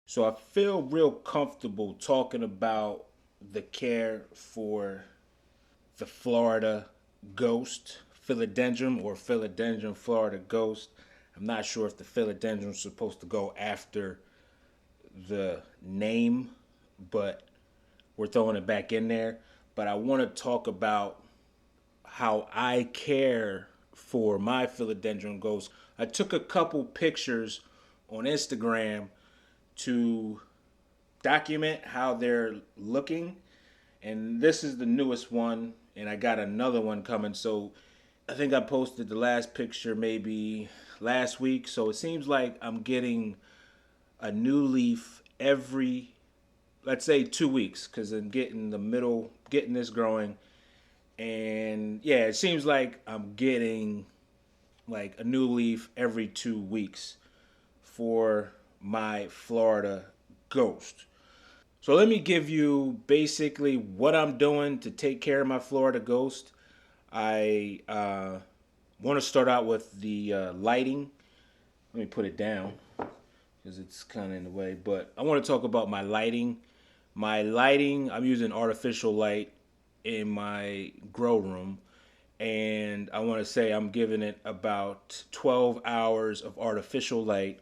So I feel real comfortable talking about the care for the Florida Ghost Philodendron or Philodendron Florida Ghost. I'm not sure if the philodendron is supposed to go after the name, but we're throwing it back in there. But I want to talk about how I care for my philodendron ghost. I took a couple pictures on Instagram to document how they're looking, and this is the newest one, and I got another one coming. So I think I posted the last picture maybe last week. So it seems like I'm getting a new leaf every, let's say, 2 weeks, because I'm getting the middle, getting this growing. And yeah, it seems like I'm getting like a new leaf every 2 weeks for my Florida Ghost. So let me give you basically what I'm doing to take care of my Florida Ghost. I want to start out with the lighting. Let me put it down because it's kind of in the way. But I want to talk about my lighting. My lighting, I'm using artificial light in my grow room. And I want to say I'm giving it about 12 hours of artificial light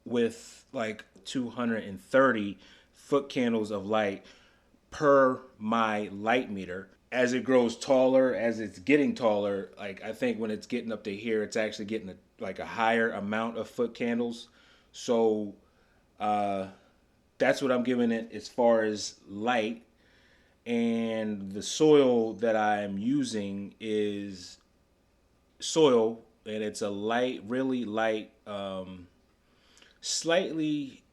with like 230 foot candles of light per my light meter. As it grows taller, as it's getting taller, like I think when it's getting up to here, it's actually getting like a higher amount of foot candles. So uh, that's what I'm giving it as far as light. And the soil that I'm using is soil, and it's a light, really light, slightly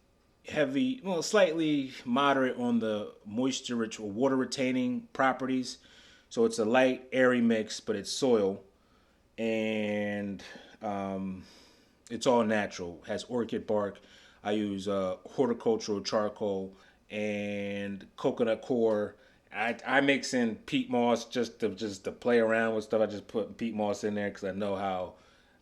heavy, well, slightly moderate on the moisture rich or water retaining properties. So it's a light, airy mix, but it's soil, and um, it's all natural. It has orchid bark. I use horticultural charcoal and coconut coir. I mix in peat moss just to play around with stuff. I just put peat moss in there because I know how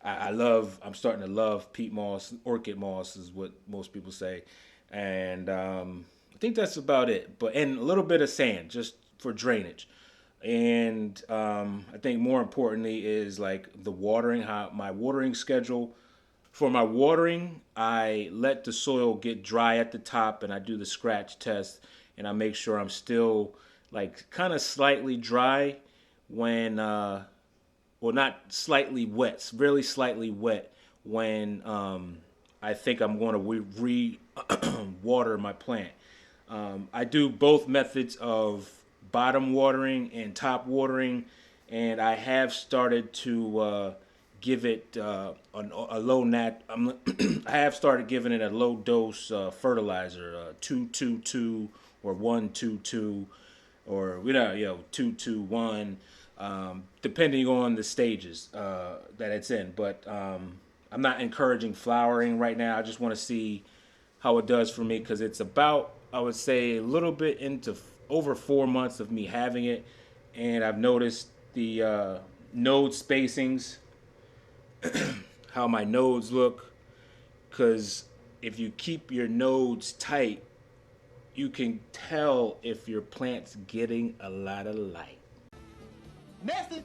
I love. I'm starting to love peat moss. Orchid moss is what most people say, and I think that's about it. But and a little bit of sand just for drainage. And I think more importantly is like the watering. How my watering schedule. For my watering, I let the soil get dry at the top, and I do the scratch test, and I make sure I'm still like kind of slightly dry when well, not slightly wet, really slightly wet when I think I'm going to water my plant. I do both methods of bottom watering and top watering, and I have started to give it a low nat. I have started giving it a low dose fertilizer, 222 or 122, or 221, depending on the stages that it's in. But I'm not encouraging flowering right now. I just want to see how it does for me because it's about, I would say, a little bit into over 4 months of me having it, and I've noticed the node spacings, how my nodes look, because if you keep your nodes tight, you can tell if your plant's getting a lot of light. Message.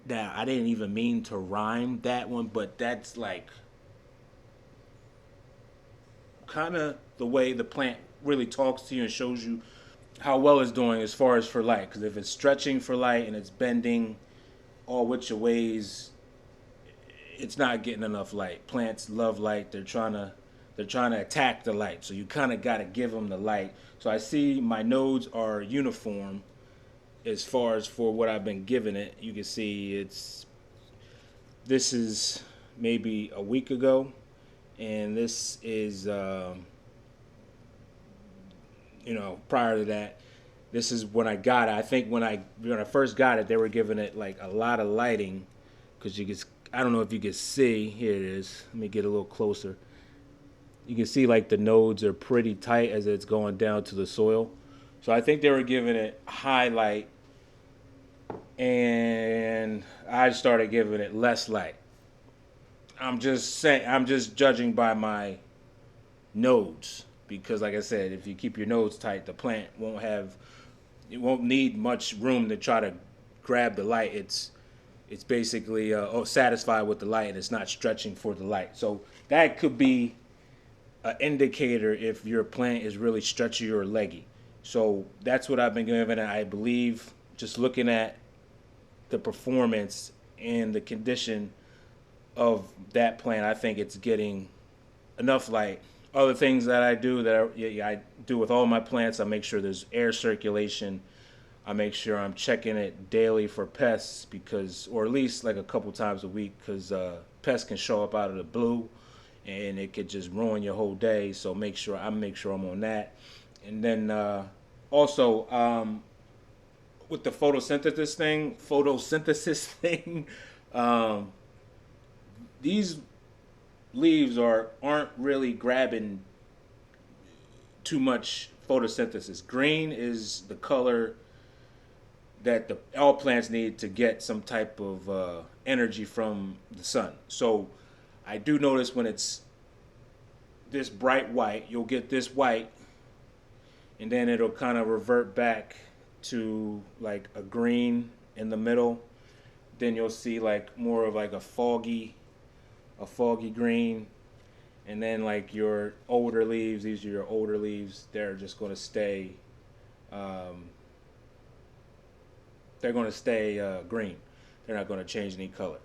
Now, I didn't even mean to rhyme that one, but that's like kind of the way the plant really talks to you and shows you how well it's doing as far as for light. Because if it's stretching for light and it's bending all which ways, it's not getting enough light. Plants love light. They're trying to attack the light. So you kind of got to give them the light. So I see my nodes are uniform as far as for what I've been giving it. You can see this is maybe a week ago, and this is prior to that. This is when I got it. I think when I first got it, they were giving it like a lot of lighting, because you can. I don't know if you can see. Here it is. Let me get a little closer. You can see like the nodes are pretty tight as it's going down to the soil. So I think they were giving it high light, and I started giving it less light. I'm just saying. I'm just judging by my nodes, because like I said, if you keep your nodes tight, the plant won't need much room to try to grab the light. It's basically satisfied with the light, and it's not stretching for the light. So that could be an indicator if your plant is really stretchy or leggy. So that's what I've been given. I believe just looking at the performance and the condition of that plant, I think it's getting enough light. Other things that I do I do with all my plants, I make sure there's air circulation. I make sure I'm checking it daily for pests, because, or at least like a couple times a week, because pests can show up out of the blue and it could just ruin your whole day. So make sure I'm on that. And then also with the photosynthesis thing, these leaves aren't really grabbing too much photosynthesis. Green is the color that all plants need to get some type of energy from the sun. So I do notice when it's this bright white, you'll get this white, and then it'll kind of revert back to like a green in the middle. Then you'll see like more of like a foggy green, and then like your older leaves, these are your older leaves, they're just going to stay green. They're not going to change any color.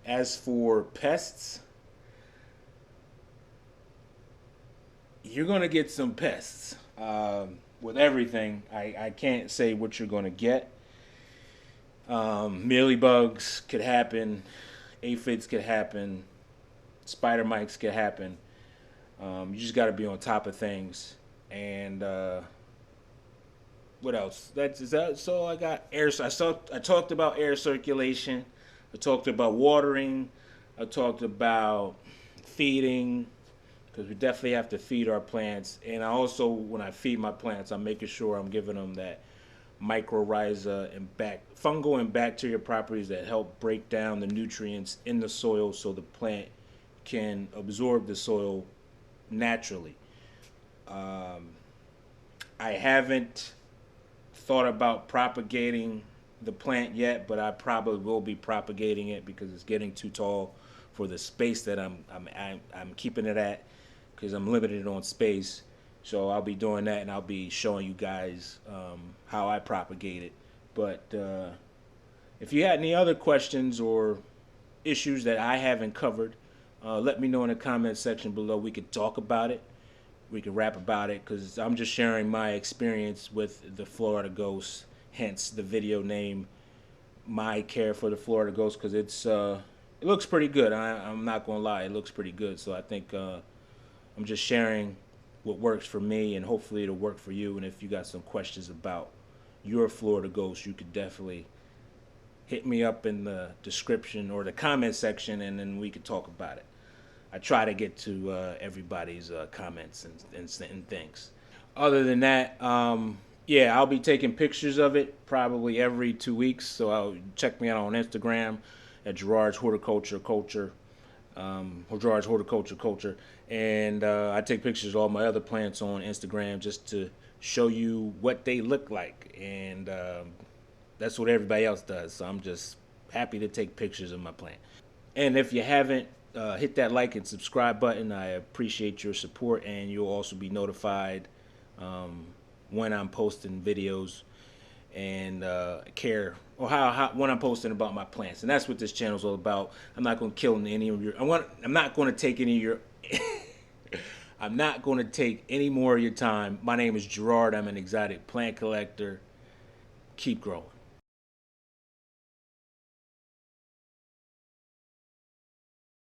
As for pests, you're going to get some pests with everything. I can't say what you're going to get. Mealybugs could happen, aphids could happen, spider mites could happen. You just got to be on top of things. And what else? That's all I got. I talked about air circulation. I talked about watering. I talked about feeding, because we definitely have to feed our plants. And I also, when I feed my plants, I'm making sure I'm giving them that mycorrhiza and fungal and bacteria properties that help break down the nutrients in the soil so the plant can absorb the soil naturally. I haven't thought about propagating the plant yet, but I probably will be propagating it because it's getting too tall for the space that I'm keeping it at, because I'm limited on space. So I'll be doing that, and I'll be showing you guys how I propagate it. But if you had any other questions or issues that I haven't covered, let me know in the comment section below. We could talk about it. We could rap about it, because I'm just sharing my experience with the Florida Ghost, hence the video name, My Care for the Florida Ghost, because it looks pretty good. I'm not going to lie, it looks pretty good. So I think I'm just sharing what works for me, and hopefully it'll work for you. And if you got some questions about your Florida Ghost, you could definitely hit me up in the description or the comment section, and then we could talk about it. I try to get to everybody's comments and things. Other than that, yeah, I'll be taking pictures of it probably every 2 weeks. So check me out on Instagram at Gerard's Horticulture Culture. Gerard's Horticulture Culture. And I take pictures of all my other plants on Instagram just to show you what they look like. And that's what everybody else does. So I'm just happy to take pictures of my plant. And if you haven't, hit that like and subscribe button. I appreciate your support, and you'll also be notified when I'm posting videos and when I'm posting about my plants. And that's what this channel is all about. I'm not going to kill any of your. I'm not going to take any of your. I'm not going to take any more of your time. My name is Gerard. I'm an exotic plant collector. Keep growing.